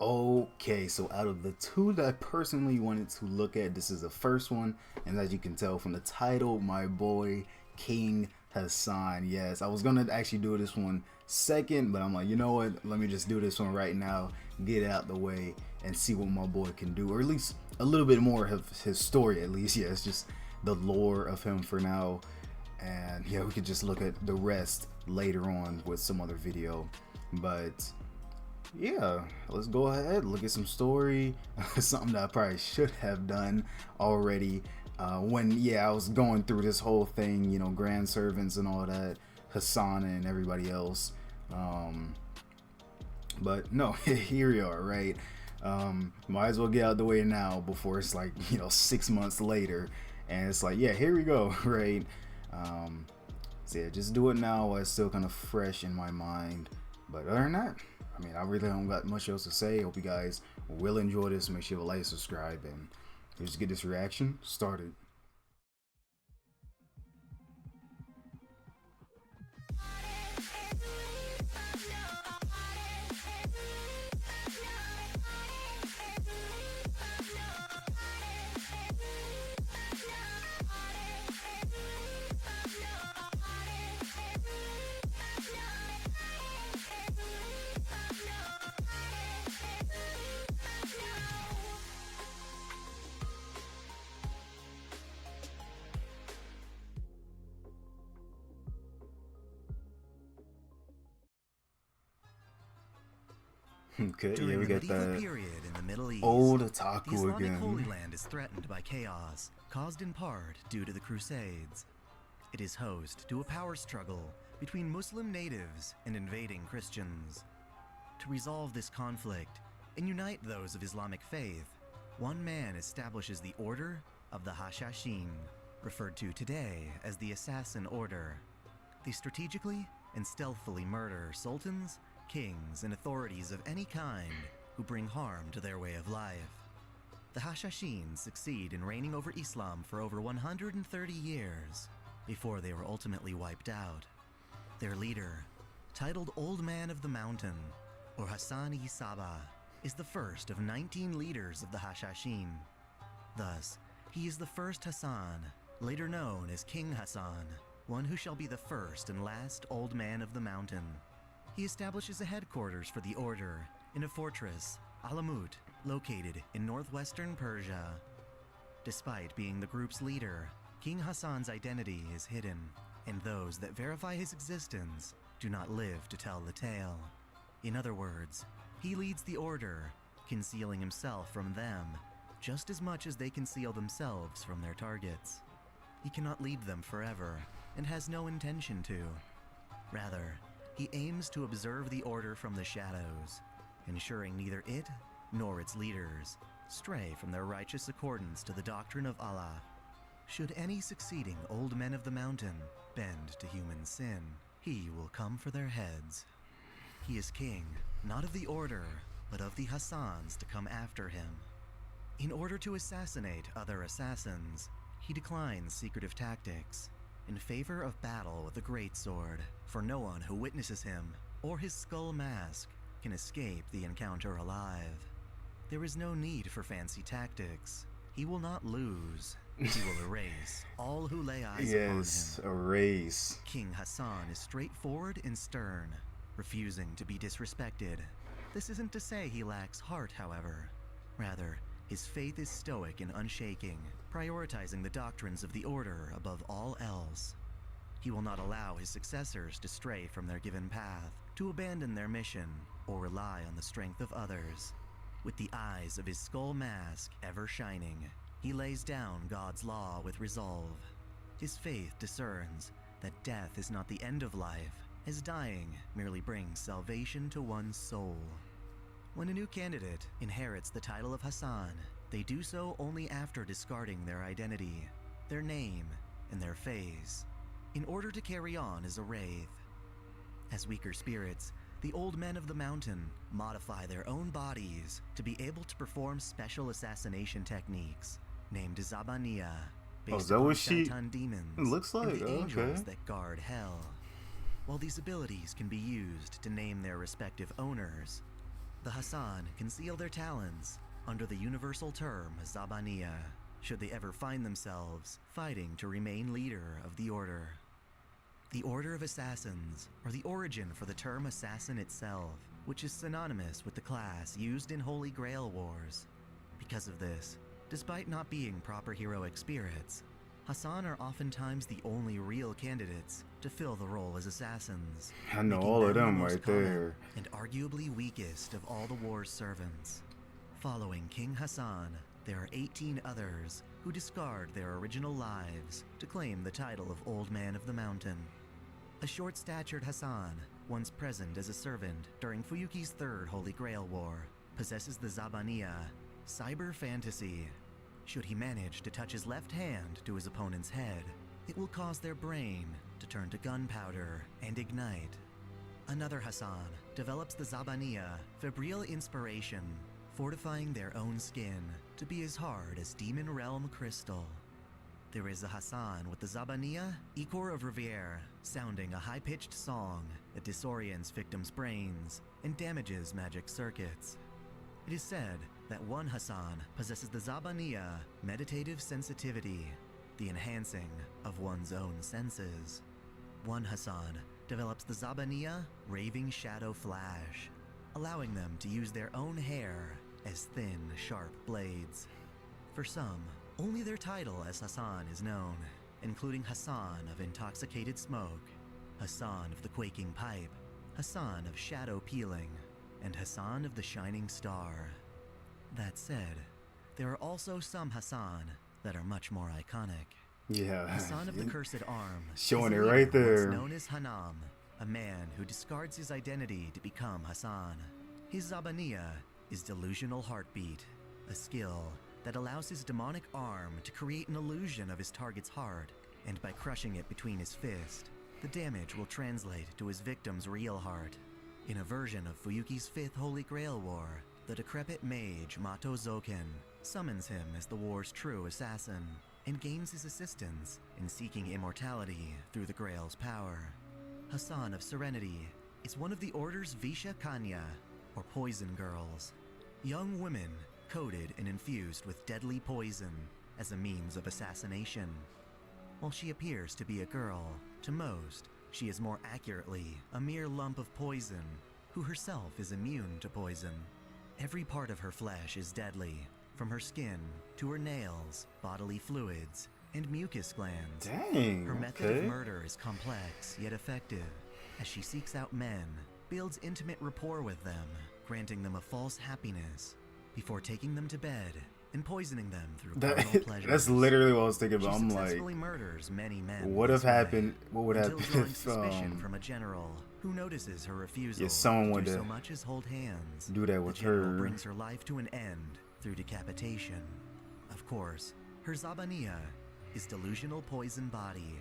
Okay, so out of the two that I personally wanted to look at, this is the first one, and as you can tell from the title, my boy King Hassan. Yes, I was gonna actually do this one second, but I'm like, you know what? Let me just do this one right now, get it out the way, and see what my boy can do, or at least a little bit more of his story. At least, yeah, it's just the lore of him for now, and yeah, we could just look at the rest later on with some other video, but yeah, let's go ahead, look at some story. Something that I probably should have done already when, yeah, I was going through this whole thing, you know, grand servants and all that, Hassan and everybody else. Um, but no, here we are, right? Might as well get out the way now before it's like, you know, 6 months later. And it's like, yeah, here we go, right? Um, so yeah, just do it now while it's still kind of fresh in my mind. But other than that, I mean, I really don't got much else to say. Hope you guys will enjoy this. Make sure you like, subscribe, and let's get this reaction started. Okay, yeah, During we the got medieval that period in the Middle East, old the otaku Islamic Holy again. Land is threatened by chaos, caused in part due to the Crusades. It is host to a power struggle between Muslim natives and invading Christians. To resolve this conflict and unite those of Islamic faith, one man establishes the Order of the Hashashin, referred to today as the Assassin Order. They strategically and stealthily murder sultans, kings, and authorities of any kind who bring harm to their way of life. The Hashashin succeed in reigning over Islam for over 130 years before they were ultimately wiped out. Their leader, titled Old Man of the Mountain, or Hassan-i Saba, is the first of 19 leaders of the Hashashin. Thus, he is the first Hassan, later known as King Hassan, one who shall be the first and last Old Man of the Mountain. He establishes a headquarters for the order in a fortress, Alamut, located in northwestern Persia. Despite being the group's leader, King Hassan's identity is hidden, and those that verify his existence do not live to tell the tale. In other words, he leads the order, concealing himself from them just as much as they conceal themselves from their targets. He cannot lead them forever and has no intention to. Rather, he aims to observe the order from the shadows, ensuring neither it nor its leaders stray from their righteous accordance to the doctrine of Allah. Should any succeeding old men of the mountain bend to human sin, he will come for their heads. He is king, not of the order, but of the Hassans to come after him. In order to assassinate other assassins, he declines secretive tactics in favor of battle with the greatsword, for no one who witnesses him or his skull mask can escape the encounter alive. There is no need for fancy tactics. He will not lose. He will erase all who lay eyes Yes, upon him. erase. King Hassan is straightforward and stern, refusing to be disrespected. This isn't to say he lacks heart, however. Rather, his faith is stoic and unshaking, prioritizing the doctrines of the order above all else. He will not allow his successors to stray from their given path, to abandon their mission, or rely on the strength of others. With the eyes of his skull mask ever shining, he lays down God's law with resolve. His faith discerns that death is not the end of life, as dying merely brings salvation to one's soul. When a new candidate inherits the title of Hassan, they do so only after discarding their identity, their name, and their phase, in order to carry on as a wraith. As weaker spirits, the old men of the mountain modify their own bodies to be able to perform special assassination techniques, named Zabaniya, Oh, is based that upon what she Shaitan demons looks and like? the Oh, angels okay. that guard hell. While these abilities can be used to name their respective owners, The Hassan conceal their talents under the universal term Zabaniya, should they ever find themselves fighting to remain leader of the Order. The Order of Assassins, or the origin for the term assassin itself, which is synonymous with the class used in Holy Grail Wars. Because of this, despite not being proper heroic spirits, Hassan are oftentimes the only real candidates to fill the role as assassins. I know making all of the them most right common there. and arguably weakest of all the war's servants. Following King Hassan, there are 18 others who discard their original lives to claim the title of Old Man of the Mountain. A short-statured Hassan, once present as a servant during Fuyuki's Third Holy Grail War, possesses the Zabaniya, Cyber Fantasy. Should he manage to touch his left hand to his opponent's head, it will cause their brain to turn to gunpowder and ignite. Another Hassan develops the Zabaniya, Febrile Inspiration, fortifying their own skin to be as hard as Demon Realm Crystal. There is a Hassan with the Zabaniya, Ichor of Riviere, sounding a high-pitched song that disorients victims' brains and damages magic circuits. It is said that one Hassan possesses the Zabaniya, Meditative Sensitivity, the enhancing of one's own senses. One Hassan develops the Zabaniya, Raving Shadow Flash, allowing them to use their own hair as thin, sharp blades. For some, only their title as Hassan is known, including Hassan of Intoxicated Smoke, Hassan of the Quaking Pipe, Hassan of Shadow Peeling, and Hassan of the Shining Star. That said, there are also some Hassan that are much more iconic. Yeah. Hassan of the Cursed Arm, Showing is it a right leader there. once known as Hanam, a man who discards his identity to become Hassan. His Zabaniya is Delusional Heartbeat, a skill that allows his demonic arm to create an illusion of his target's heart, and by crushing it between his fist, the damage will translate to his victim's real heart. In a version of Fuyuki's Fifth Holy Grail War, the decrepit mage Mato Zoken summons him as the war's true assassin, and gains his assistance in seeking immortality through the Grail's power. Hassan of Serenity is one of the Order's Visha Kanya, or Poison Girls, young women coated and infused with deadly poison as a means of assassination. While she appears to be a girl, to most, she is more accurately a mere lump of poison, who herself is immune to poison. Every part of her flesh is deadly, from her skin to her nails, bodily fluids, and mucus glands. Dang, Her method okay. of murder is complex yet effective, as she seeks out men, builds intimate rapport with them, granting them a false happiness, before taking them to bed and poisoning them through carnal pleasures. That's literally what I was thinking She about. I'm like, successfully murders many men what this have happened? way, What would until happen drawing if suspicion from a general who notices her refusal if someone to would do so have much as hold hands? do that with The general her? brings her life to an end through decapitation. Of course, her Zabaniya is delusional poison body,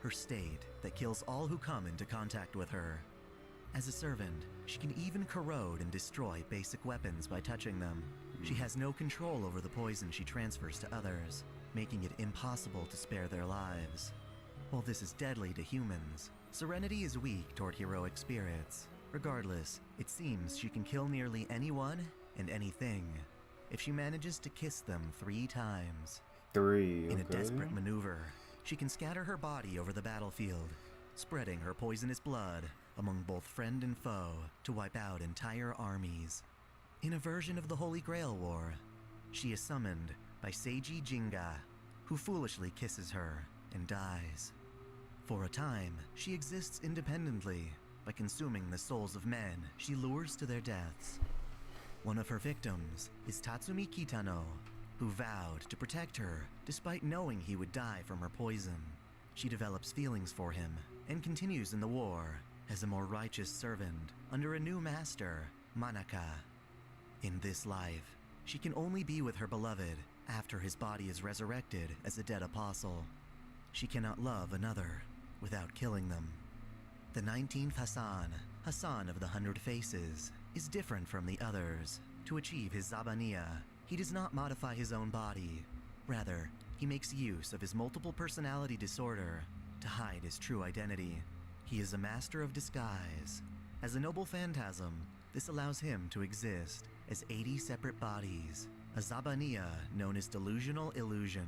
her state that kills all who come into contact with her. As a servant, she can even corrode and destroy basic weapons by touching them. She has no control over the poison she transfers to others, making it impossible to spare their lives. While this is deadly to humans, Serenity is weak toward heroic spirits. Regardless, it seems she can kill nearly anyone and anything if she manages to kiss them 3 times. 3. In a Okay. desperate maneuver, she can scatter her body over the battlefield, spreading her poisonous blood among both friend and foe to wipe out entire armies. In a version of the Holy Grail War, she is summoned by Seiji Jinga, who foolishly kisses her and dies. For a time, she exists independently by consuming the souls of men she lures to their deaths. One of her victims is Tatsumi Kitano, who vowed to protect her despite knowing he would die from her poison. She develops feelings for him and continues in the war as a more righteous servant under a new master, Manaka. In this life, she can only be with her beloved after his body is resurrected as a dead apostle. She cannot love another without killing them. The 19th Hassan, Hassan of the 100 Faces, is different from the others. To achieve his Zabaniya, he does not modify his own body. Rather, he makes use of his multiple personality disorder to hide his true identity. He is a master of disguise. As a noble phantasm, This allows him to exist as 80 separate bodies, a Zabaniya known as delusional illusion.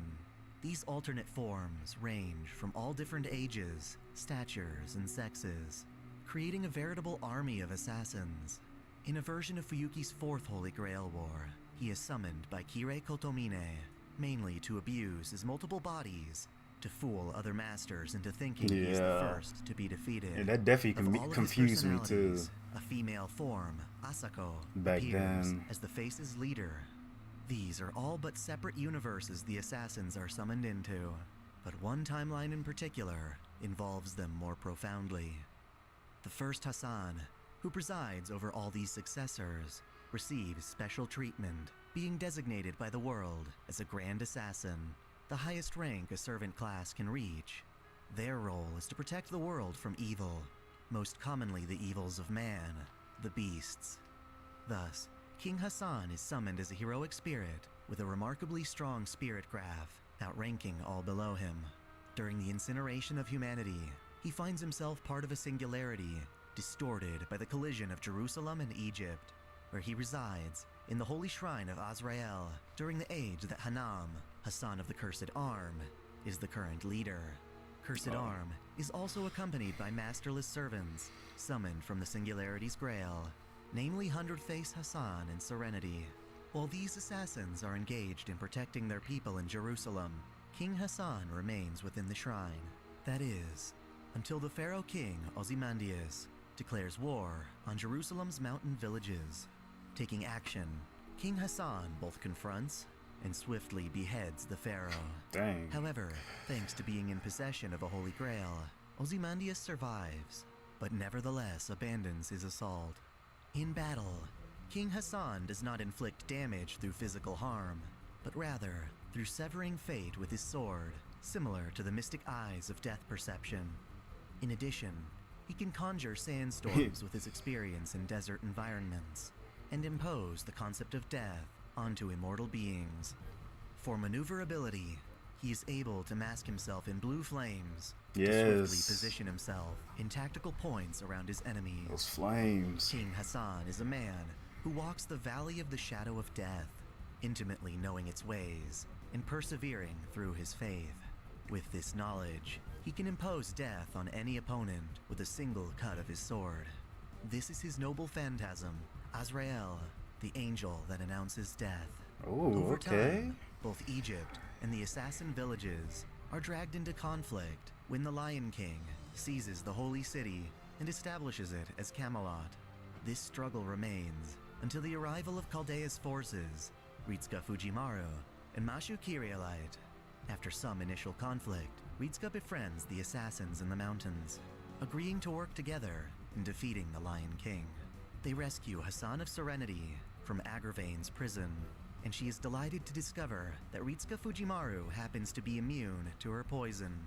These alternate forms range from all different ages, statures, and sexes, creating a veritable army of assassins. In a version of Fuyuki's fourth Holy Grail War, he is summoned by Kirei Kotomine, mainly to abuse his multiple bodies, to fool other masters into thinking he is the first to be defeated. And that definitely confused me too. A female form, Asako, back appears then as the Face's leader. These are all but separate universes the assassins are summoned into, but one timeline in particular involves them more profoundly. The first Hassan, who presides over all these successors, receives special treatment, being designated by the world as a Grand Assassin, the highest rank a servant class can reach. Their role is to protect the world from evil, most commonly the evils of man, the beasts. Thus, King Hassan is summoned as a heroic spirit with a remarkably strong spirit graph, outranking all below him. During the incineration of humanity, he finds himself part of a singularity, distorted by the collision of Jerusalem and Egypt, where he resides in the holy shrine of Azrael during the age that Hanam, Hassan of the Cursed Arm, is the current leader. Cursed Arm is also accompanied by masterless servants summoned from the Singularity's Grail, namely Hundred-Face Hassan and Serenity. While these assassins are engaged in protecting their people in Jerusalem, King Hassan remains within the shrine. That is, until the Pharaoh King Ozymandias declares war on Jerusalem's mountain villages. Taking action, King Hassan both confronts and swiftly beheads the pharaoh. Dang. However, thanks to being in possession of a Holy Grail, Ozymandias survives, but nevertheless abandons his assault. In battle, King Hassan does not inflict damage through physical harm, but rather through severing fate with his sword, similar to the mystic eyes of death perception. In addition, he can conjure sandstorms with his experience in desert environments, and impose the concept of death onto immortal beings. For maneuverability, he is able to mask himself in blue flames to swiftly position himself in tactical points around his enemies. Those flames. King Hassan is a man who walks the valley of the shadow of death, intimately knowing its ways and persevering through his faith. With this knowledge, he can impose death on any opponent with a single cut of his sword. This is his noble phantasm, Azrael, the angel that announces death. Over time, both Egypt and the assassin villages are dragged into conflict when the Lion King seizes the holy city and establishes it as Camelot. This struggle remains until the arrival of Chaldea's forces, Ritsuka Fujimaru and Mashu Kyrielite. After some initial conflict, Ritsuka befriends the assassins in the mountains, agreeing to work together in defeating the Lion King. They rescue Hassan of Serenity from Agravain's prison, and she is delighted to discover that Ritsuka Fujimaru happens to be immune to her poison.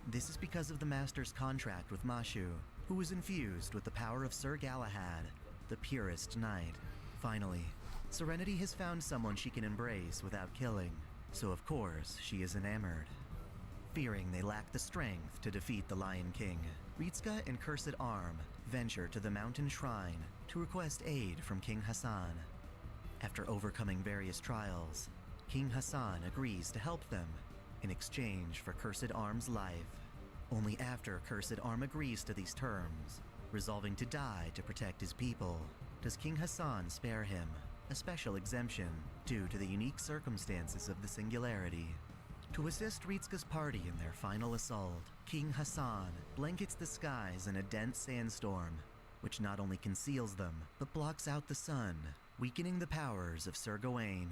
This is because of the Master's contract with Mashu, who was infused with the power of Sir Galahad, the purest knight. Finally, Serenity has found someone she can embrace without killing, so of course she is enamored. Fearing they lack the strength to defeat the Lion King, Ritsuka and Cursed Arm venture to the mountain shrine to request aid from King Hassan. After overcoming various trials, King Hassan agrees to help them in exchange for Cursed Arm's life. Only after Cursed Arm agrees to these terms, resolving to die to protect his people, does King Hassan spare him a special exemption due to the unique circumstances of the Singularity. To assist Ritsuka's party in their final assault, King Hassan blankets the skies in a dense sandstorm, which not only conceals them, but blocks out the sun, weakening the powers of Sir Gawain.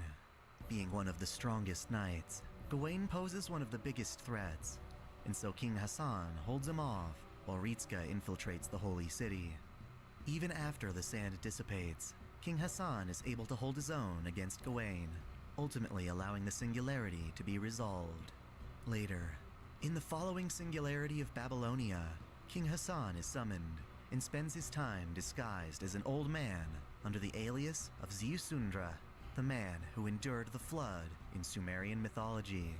Being one of the strongest knights, Gawain poses one of the biggest threats, and so King Hassan holds him off while Ritsuka infiltrates the holy city. Even after the sand dissipates, King Hassan is able to hold his own against Gawain, ultimately allowing the Singularity to be resolved. Later, in the following Singularity of Babylonia, King Hassan is summoned and spends his time disguised as an old man under the alias of Ziusundra, the man who endured the flood in Sumerian mythology.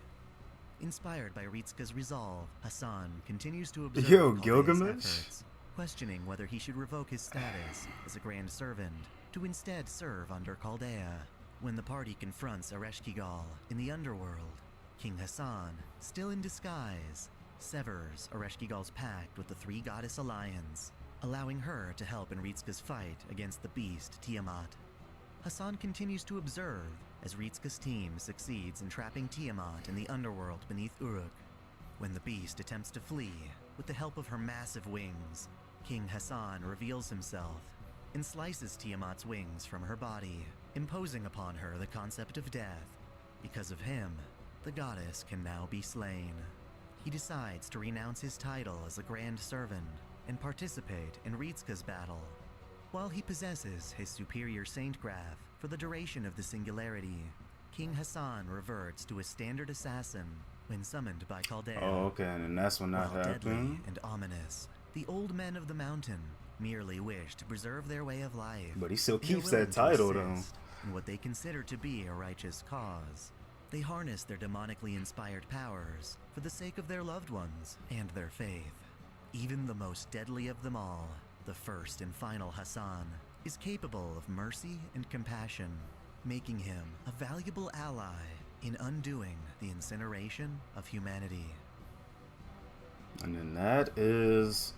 Inspired by Ritsuka's resolve, Hassan continues to observe Chaldea's efforts, questioning whether he should revoke his status as a Grand Servant to instead serve under Chaldea. When the party confronts Ereshkigal in the underworld, King Hassan, still in disguise, severs Ereshkigal's pact with the Three Goddess Alliance, allowing her to help in Ritska's fight against the beast Tiamat. Hassan continues to observe as Ritska's team succeeds in trapping Tiamat in the underworld beneath Uruk. When the beast attempts to flee, with the help of her massive wings, King Hassan reveals himself and slices Tiamat's wings from her body, imposing upon her the concept of death. Because of him, the goddess can now be slain. He decides to renounce his title as a Grand Servant and participate in Ritska's battle. While he possesses his superior Saint Graph for the duration of the Singularity, King Hassan reverts to a standard assassin when summoned by Chaldea. Oh, okay, and that's when that While deadly happened. and ominous, the old men of the mountain merely wish to preserve their way of life. But he still and are keeps willing that to title, though. assist in what they consider to be a righteous cause. They harness their demonically inspired powers for the sake of their loved ones and their faith. Even the most deadly of them all, the first and final Hassan, is capable of mercy and compassion, making him a valuable ally in undoing the incineration of humanity. And then that is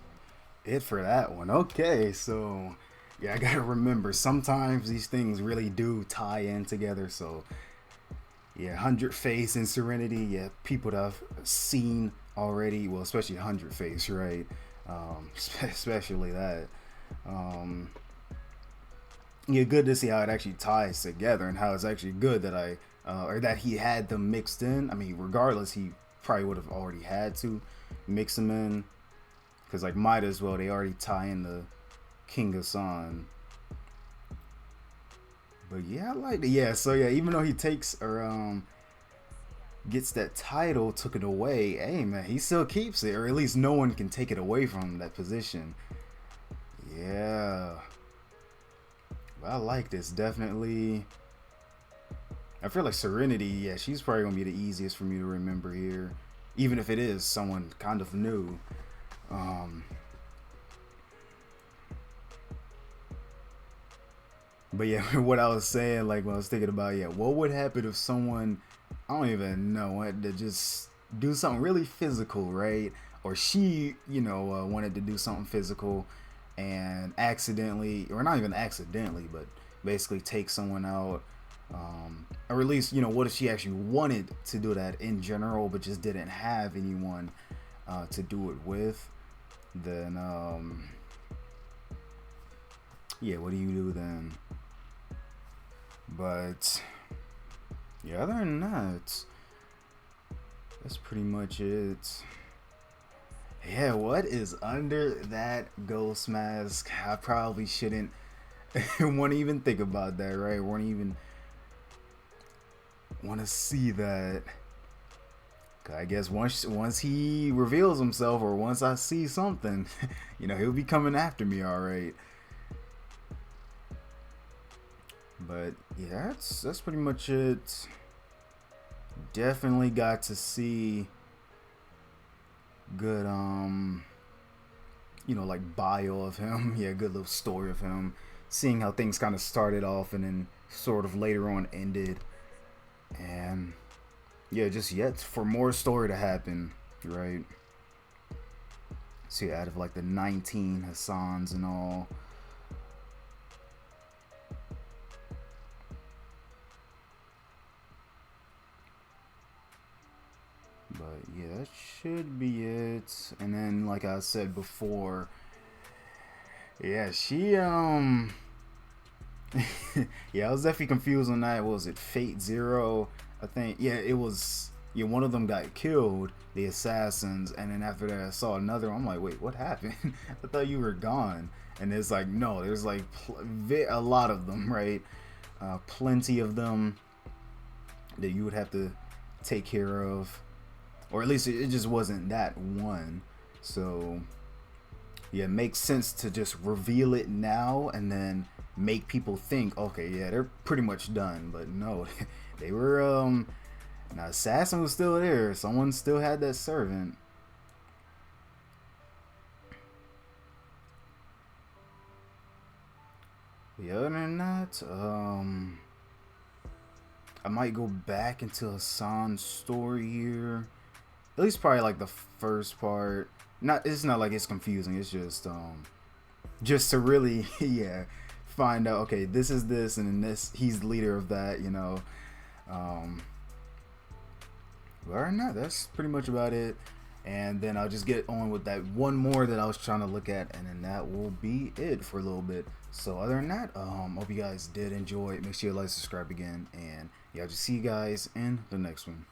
it for that one. Okay, so yeah, I gotta remember, sometimes these things really do tie in together. So yeah, 100 Face and Serenity, yeah, people that I've seen already, well, especially 100 Face, right? Especially that. Yeah, good to see how it actually ties together, and how it's actually good that or that he had them mixed in. I mean, regardless, he probably would have already had to mix them in, because like, might as well, they already tie in the King Hassan. But yeah, I like it. Yeah, so yeah, even though he takes or gets that title, took it away, hey man, he still keeps it, or at least no one can take it away from that position. Yeah, but I like this, definitely. I feel like Serenity, yeah, she's probably gonna be the easiest for me to remember here, even if it is someone kind of new. But yeah, what I was saying, like when I was thinking about, yeah, what would happen if someone, I don't even know, wanted to just do something really physical, right? Or she, wanted to do something physical and accidentally, or not even accidentally, but basically take someone out. Or at least, what if she actually wanted to do that in general, but just didn't have anyone to do it with? Then, yeah, what do you do then? But yeah, other than that, that's pretty much it. Yeah, what is under that ghost mask? I probably shouldn't want to even think about that, right? Won't even want to see that. I guess once he reveals himself, or once I see something, he'll be coming after me, all right. But yeah, that's pretty much it. Definitely got to see good like bio of him. Yeah, good little story of him, seeing how things kind of started off and then sort of later on ended. And yeah, just yet for more story to happen, right? See, out of like the 19 Hassans and all, but yeah, that should be it. And then, like I said before, yeah, she yeah, I was definitely confused on that. What was it, Fate Zero? I think, yeah, it was. Yeah, one of them got killed, the assassins, and then after that I saw another one. I'm like, wait, what happened? I thought you were gone. And it's like, no, there's like a lot of them, right? Plenty of them that you would have to take care of, or at least it just wasn't that one. So yeah, it makes sense to just reveal it now and then make people think, okay, yeah, they're pretty much done. But no, they were now assassin was still there. Someone still had that servant. The other than that, I might go back into Hassan's story here. At least probably like the first part. Not it's not like it's confusing. It's just to really yeah find out. Okay, this is this, and then this he's the leader of that. You know. Um, but other than that, that's pretty much about it. And then I'll just get on with that one more that I was trying to look at, and then that will be it for a little bit. So other than that, hope you guys did enjoy it. Make sure you like, subscribe again, and yeah, I'll just see you guys in the next one.